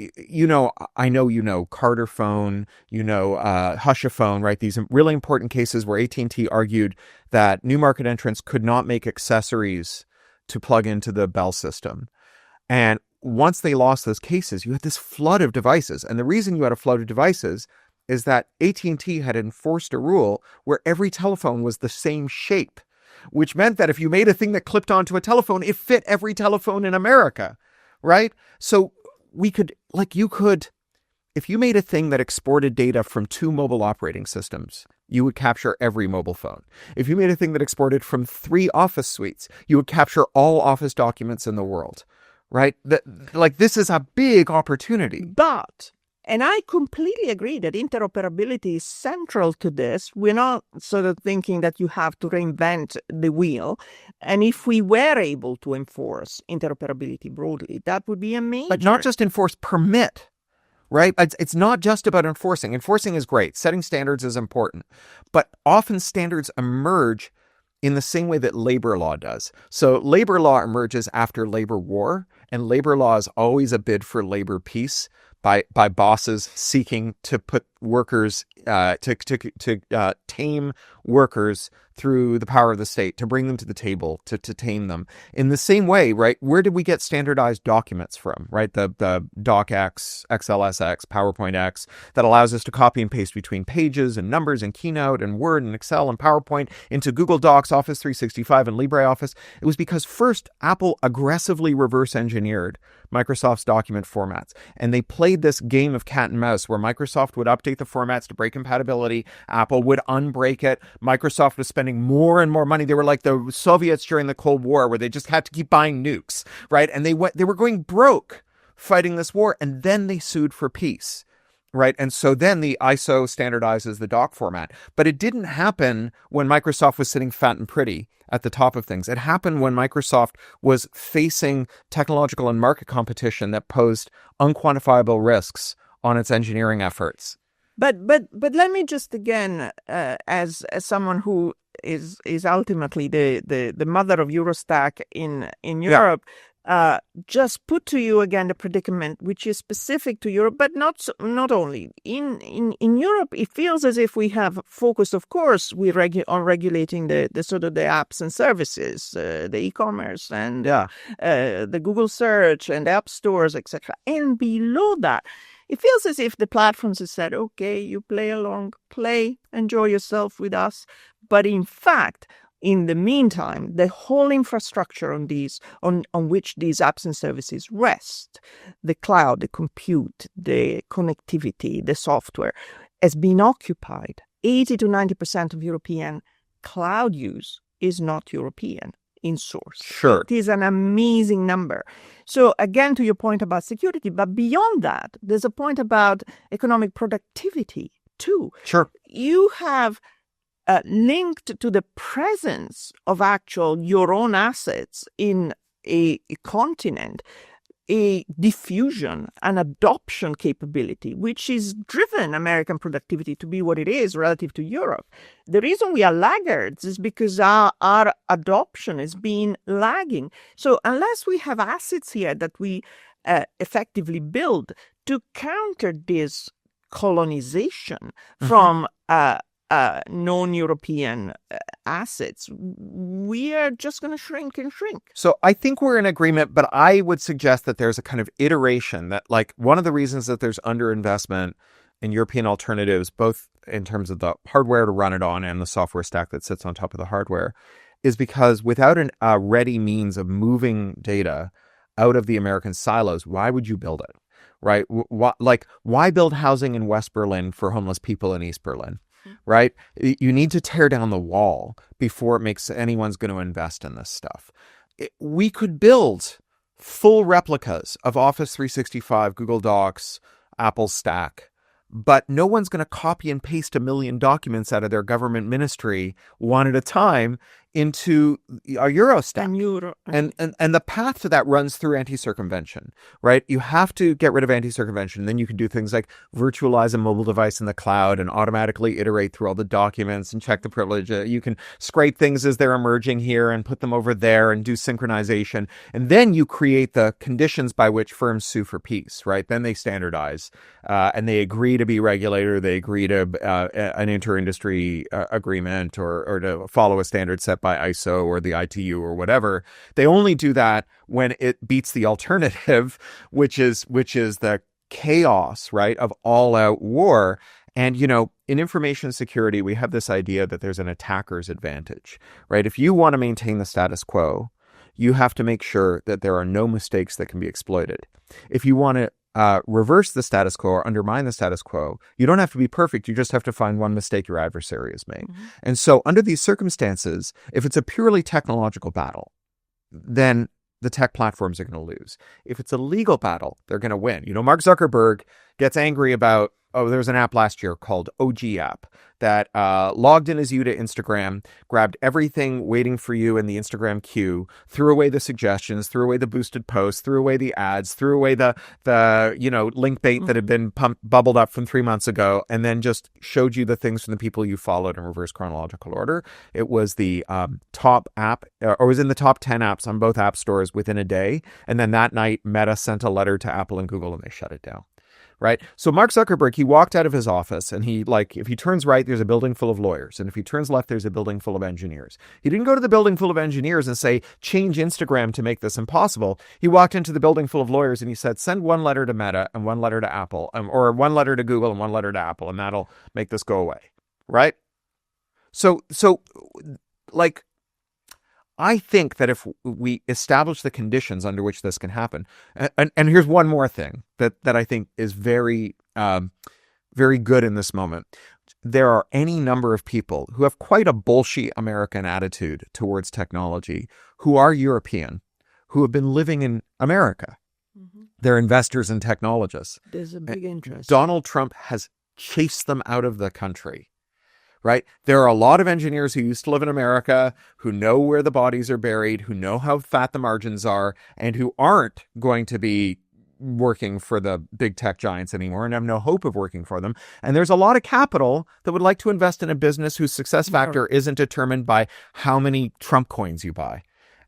I know Carter Phone, Hushaphone, right? These really important cases where AT&T argued that new market entrants could not make accessories to plug into the Bell system. And once they lost those cases, you had this flood of devices. And the reason you had a flood of devices is that AT&T had enforced a rule where every telephone was the same shape, which meant that if you made a thing that clipped onto a telephone, it fit every telephone in America, right? So if you made a thing that exported data from 2 mobile operating systems, you would capture every mobile phone. If you made a thing that exported from 3 office suites, you would capture all office documents in the world, right? This is a big opportunity. And I completely agree that interoperability is central to this. We're not sort of thinking that you have to reinvent the wheel. And if we were able to enforce interoperability broadly, that would be amazing. But not just enforce, permit, right? It's not just about enforcing. Enforcing is great. Setting standards is important. But often standards emerge in the same way that labor law does. So labor law emerges after labor war, and labor law is always a bid for labor peace by bosses seeking to put workers, to tame workers through the power of the state, to bring them to the table, to tame them. In the same way, right, where did we get standardized documents from, right? The DocX, XLSX, PowerPoint X, that allows us to copy and paste between pages and numbers and Keynote and Word and Excel and PowerPoint into Google Docs, Office 365, and LibreOffice. It was because first, Apple aggressively reverse engineered Microsoft's document formats. And they played this game of cat and mouse where Microsoft would update the formats to break compatibility. Apple would unbreak it. Microsoft was spending more and more money. They were like the Soviets during the Cold War where they just had to keep buying nukes, right? And they were going broke fighting this war. And then they sued for peace, right? And so then the ISO standardizes the doc format. But it didn't happen when Microsoft was sitting fat and pretty at the top of things. It happened when Microsoft was facing technological and market competition that posed unquantifiable risks on its engineering efforts. But let me just again, as someone who is ultimately the mother of Eurostack in Europe, just put to you again the predicament which is specific to Europe, but not only in Europe. It feels as if we have focused, of course, on regulating the sort of the apps and services, the e-commerce and the Google search and app stores, etc. And below that, it feels as if the platforms have said, okay, you play along, enjoy yourself with us. But in fact, in the meantime, the whole infrastructure on which these apps and services rest, the cloud, the compute, the connectivity, the software, has been occupied. 80 to 90% of European cloud use is not European in source. Sure. It is an amazing number. So again, to your point about security, but beyond that, there's a point about economic productivity too. Sure. You have linked to the presence of your own assets in a continent, a diffusion and adoption capability, which has driven American productivity to be what it is relative to Europe. The reason we are laggards is because our adoption has been lagging. So unless we have assets here that we effectively build to counter this colonization from non-European assets, we are just going to shrink and shrink. So I think we're in agreement, but I would suggest that there's a kind of iteration that, like, one of the reasons that there's underinvestment in European alternatives, both in terms of the hardware to run it on and the software stack that sits on top of the hardware, is because without a ready means of moving data out of the American silos, why would you build it? Right? Why build housing in West Berlin for homeless people in East Berlin? Right? You need to tear down the wall before it makes anyone's going to invest in this stuff. We could build full replicas of Office 365, Google Docs, Apple Stack, but no one's going to copy and paste 1 million documents out of their government ministry one at a time into a Eurostack. And the path to that runs through anti-circumvention, right? You have to get rid of anti-circumvention. Then you can do things like virtualize a mobile device in the cloud and automatically iterate through all the documents and check the privilege. You can scrape things as they're emerging here and put them over there and do synchronization. And then you create the conditions by which firms sue for peace, right? Then they standardize and they agree to be regulated. They agree to an inter-industry agreement or to follow a standard set by ISO or the ITU or whatever. They only do that when it beats the alternative, which is the chaos, right, of all-out war. And, you know, in information security, we have this idea that there's an attacker's advantage, right? If you want to maintain the status quo, you have to make sure that there are no mistakes that can be exploited. If you want to reverse the status quo or undermine the status quo, you don't have to be perfect. You just have to find one mistake your adversary has made. Mm-hmm. And so under these circumstances, if it's a purely technological battle, then the tech platforms are going to lose. If it's a legal battle, they're going to win. You know, Mark Zuckerberg gets angry about, there was an app last year called OG app that logged in as you to Instagram, grabbed everything waiting for you in the Instagram queue, threw away the suggestions, threw away the boosted posts, threw away the ads, threw away the link bait that had been bubbled up from 3 months ago, and then just showed you the things from the people you followed in reverse chronological order. It was the top app, or was in the top 10 apps on both app stores within a day. And then that night, Meta sent a letter to Apple and Google and they shut it down. Right. So Mark Zuckerberg, he walked out of his office and if he turns right, there's a building full of lawyers. And if he turns left, there's a building full of engineers. He didn't go to the building full of engineers and say, change Instagram to make this impossible. He walked into the building full of lawyers and he said, send one letter to Meta and one letter to Apple, or one letter to Google and one letter to Apple, and that'll make this go away. Right. So I think that if we establish the conditions under which this can happen, and here's one more thing that I think is very, very good in this moment. There are any number of people who have quite a bullshit American attitude towards technology, who are European, who have been living in America. Mm-hmm. They're investors and technologists. There's a big interest. Donald Trump has chased them out of the country. Right? There are a lot of engineers who used to live in America, who know where the bodies are buried, who know how fat the margins are, and who aren't going to be working for the big tech giants anymore and have no hope of working for them. And there's a lot of capital that would like to invest in a business whose success factor isn't determined by how many Trump coins you buy.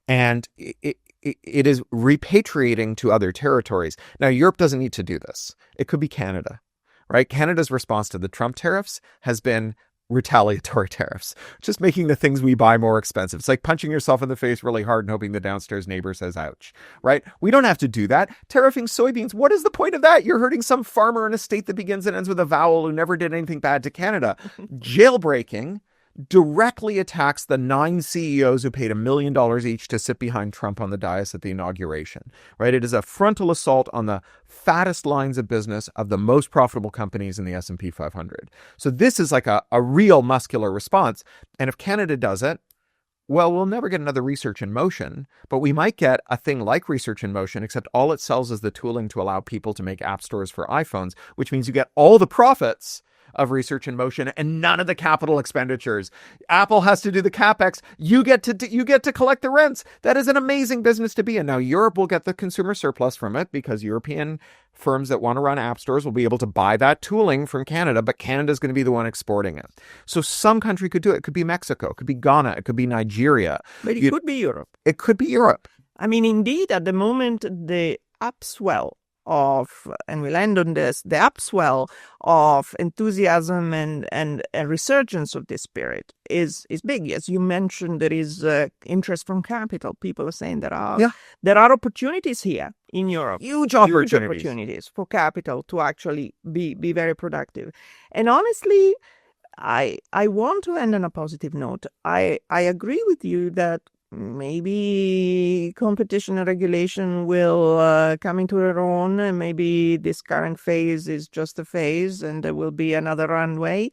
And it is repatriating to other territories. Now, Europe doesn't need to do this. It could be Canada, right? Canada's response to the Trump tariffs has been retaliatory tariffs, just making the things we buy more expensive. It's like punching yourself in the face really hard and hoping the downstairs neighbor says ouch, right? We don't have to do that. Tariffing soybeans, what is the point of that? You're hurting some farmer in a state that begins and ends with a vowel who never did anything bad to Canada. Jailbreaking directly attacks the 9 CEOs who paid $1 million each to sit behind Trump on the dais at the inauguration, right? It is a frontal assault on the fattest lines of business of the most profitable companies in the S&P 500. So this is like a real muscular response. And if Canada does it, well, we'll never get another Research in Motion, but we might get a thing like Research in Motion, except all it sells is the tooling to allow people to make app stores for iPhones, which means you get all the profits of Research in Motion and none of the capital expenditures. Apple has to do the capex. You get to collect the rents. That is an amazing business to be in. Now, Europe will get the consumer surplus from it because European firms that want to run app stores will be able to buy that tooling from Canada, but Canada's going to be the one exporting it. So some country could do it. It could be Mexico. It could be Ghana. It could be Nigeria. But it could be Europe. It could be Europe. I mean, indeed, at the moment, the upswell of, and we'll end on this, the upswell of enthusiasm and a resurgence of this spirit is big. As you mentioned, there is interest from capital. People are saying there are opportunities here in Europe. Huge opportunities for capital to actually be very productive. And honestly, I want to end on a positive note. I agree with you that maybe competition and regulation will come into their own, and maybe this current phase is just a phase and there will be another runway.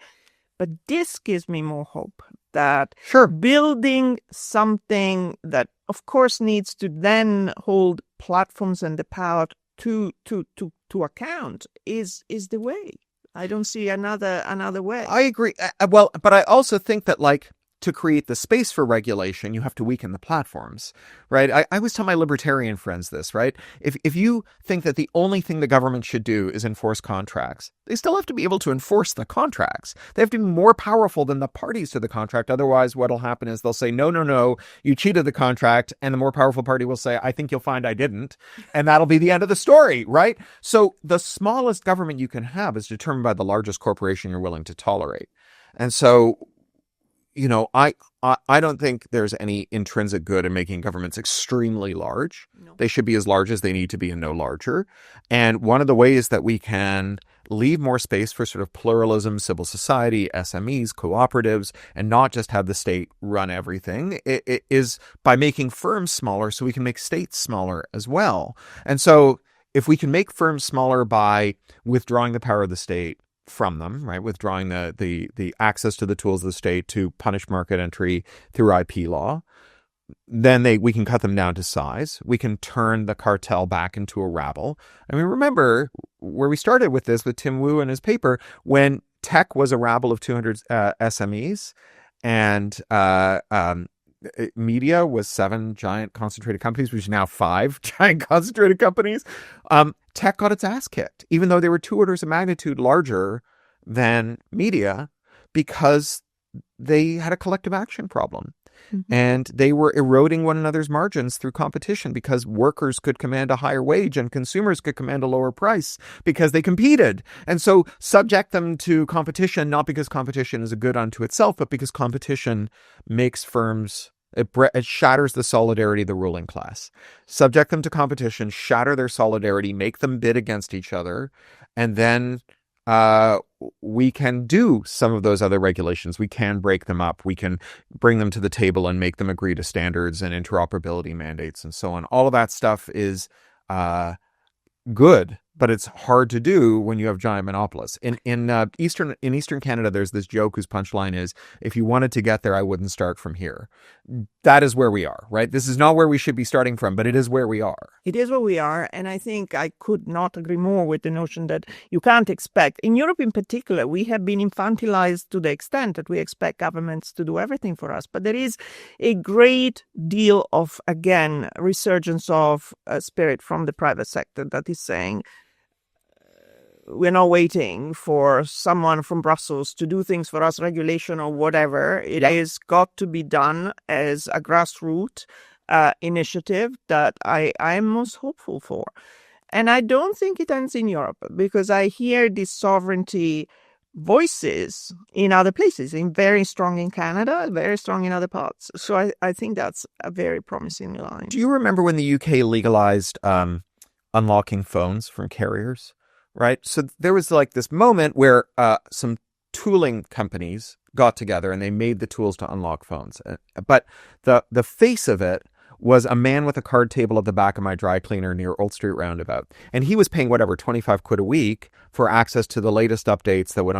But this gives me more hope that building something that, of course, needs to then hold platforms and the power to account is the way. I don't see another way. I agree. Well, but I also think that, like, to create the space for regulation, you have to weaken the platforms, right? I always tell my libertarian friends this, right? If you think that the only thing the government should do is enforce contracts, they still have to be able to enforce the contracts. They have to be more powerful than the parties to the contract. Otherwise, what'll happen is they'll say, no, you cheated the contract. And the more powerful party will say, I think you'll find I didn't. And that'll be the end of the story, right? So the smallest government you can have is determined by the largest corporation you're willing to tolerate. And so, you know, I don't think there's any intrinsic good in making governments extremely large. No. They should be as large as they need to be and no larger. And one of the ways that we can leave more space for sort of pluralism, civil society, SMEs, cooperatives, and not just have the state run everything, it is by making firms smaller so we can make states smaller as well. And so if we can make firms smaller by withdrawing the power of the state from them, right, withdrawing the access to the tools of the state to punish market entry through IP law, then we can cut them down to size. We can turn the cartel back into a rabble. I mean, remember where we started with this with Tim Wu and his paper, when tech was a rabble of 200 SMEs and media was 7 giant concentrated companies, which is now 5 giant concentrated companies. Tech got its ass kicked, even though they were 2 orders of magnitude larger than media, because they had a collective action problem. Mm-hmm. And they were eroding one another's margins through competition because workers could command a higher wage and consumers could command a lower price because they competed. And so subject them to competition, not because competition is a good unto itself, but because competition makes firms, it shatters the solidarity of the ruling class. Subject them to competition, shatter their solidarity, make them bid against each other, and then we can do some of those other regulations. We can break them up. We can bring them to the table and make them agree to standards and interoperability mandates and so on. All of that stuff is good, but it's hard to do when you have giant monopolists. In Eastern Canada, there's this joke whose punchline is, if you wanted to get there, I wouldn't start from here. that is where we are, right? This is not where we should be starting from, but it is where we are. It is where we are. And I think I could not agree more with the notion that you can't expect. In Europe in particular, we have been infantilized to the extent that we expect governments to do everything for us. But there is a great deal of, again, resurgence of spirit from the private sector that is saying, we're not waiting for someone from Brussels to do things for us, regulation or whatever. It has got to be done as a grassroots initiative that I am most hopeful for. And I don't think it ends in Europe, because I hear these sovereignty voices in other places, very strong in Canada, very strong in other parts. So I think that's a very promising line. Do you remember when the UK legalized unlocking phones from carriers? Right. So there was like this moment where some tooling companies got together and they made the tools to unlock phones. But the face of it was a man with a card table at the back of my dry cleaner near Old Street Roundabout. And he was paying whatever, 25 quid a week for access to the latest updates that would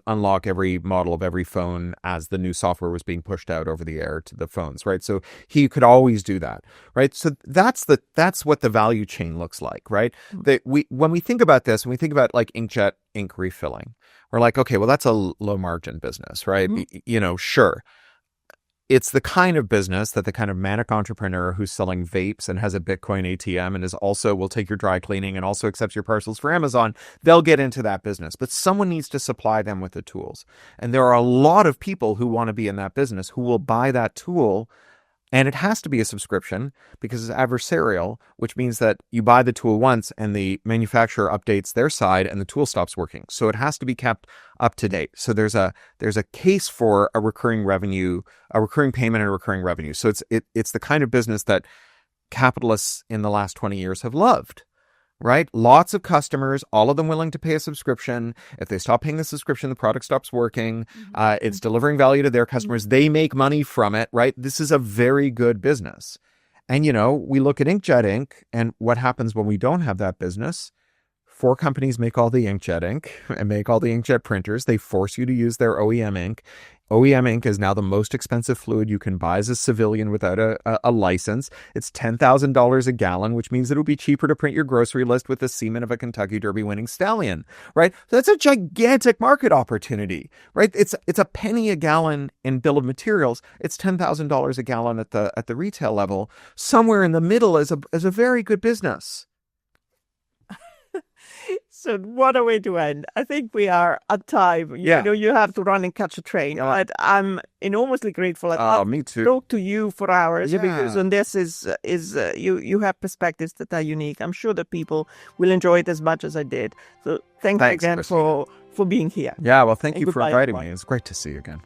unlock every model of every phone as the new software was being pushed out over the air to the phones, right? So he could always do that, right? So that's what the value chain looks like, right? When we think about this, when we think about like inkjet ink refilling, we're like, okay, well, that's a low margin business, right? Mm-hmm. Sure. It's the kind of business that the kind of manic entrepreneur who's selling vapes and has a Bitcoin ATM and is also will take your dry cleaning and also accepts your parcels for Amazon, they'll get into that business. But someone needs to supply them with the tools. And there are a lot of people who want to be in that business who will buy that tool. And it has to be a subscription because it's adversarial, which means that you buy the tool once and the manufacturer updates their side and the tool stops working. So it has to be kept up to date. So there's a case for a recurring revenue, a recurring payment and a recurring revenue. So it's the kind of business that capitalists in the last 20 years have loved. Right? Lots of customers, all of them willing to pay a subscription. If they stop paying the subscription, the product stops working. It's delivering value to their customers. They make money from it, right? This is a very good business. And, we look at inkjet ink and what happens when we don't have that business. 4 companies make all the inkjet ink and make all the inkjet printers. They force you to use their OEM ink. OEM ink is now the most expensive fluid you can buy as a civilian without a license. It's $10,000 a gallon, which means it'll be cheaper to print your grocery list with the semen of a Kentucky Derby winning stallion, right? So that's a gigantic market opportunity, right? It's a penny a gallon in bill of materials. It's $10,000 a gallon at the retail level. Somewhere in the middle is a very good business. So what a way to end. I think we are at time. Yeah. You have to run and catch a train. But I'm enormously grateful. Me too. Talk to you for hours. Yeah. Because on this is you have perspectives that are unique. I'm sure that people will enjoy it as much as I did. So thanks again Christina. for being here. Yeah, well, thank you for inviting me. It's great to see you again.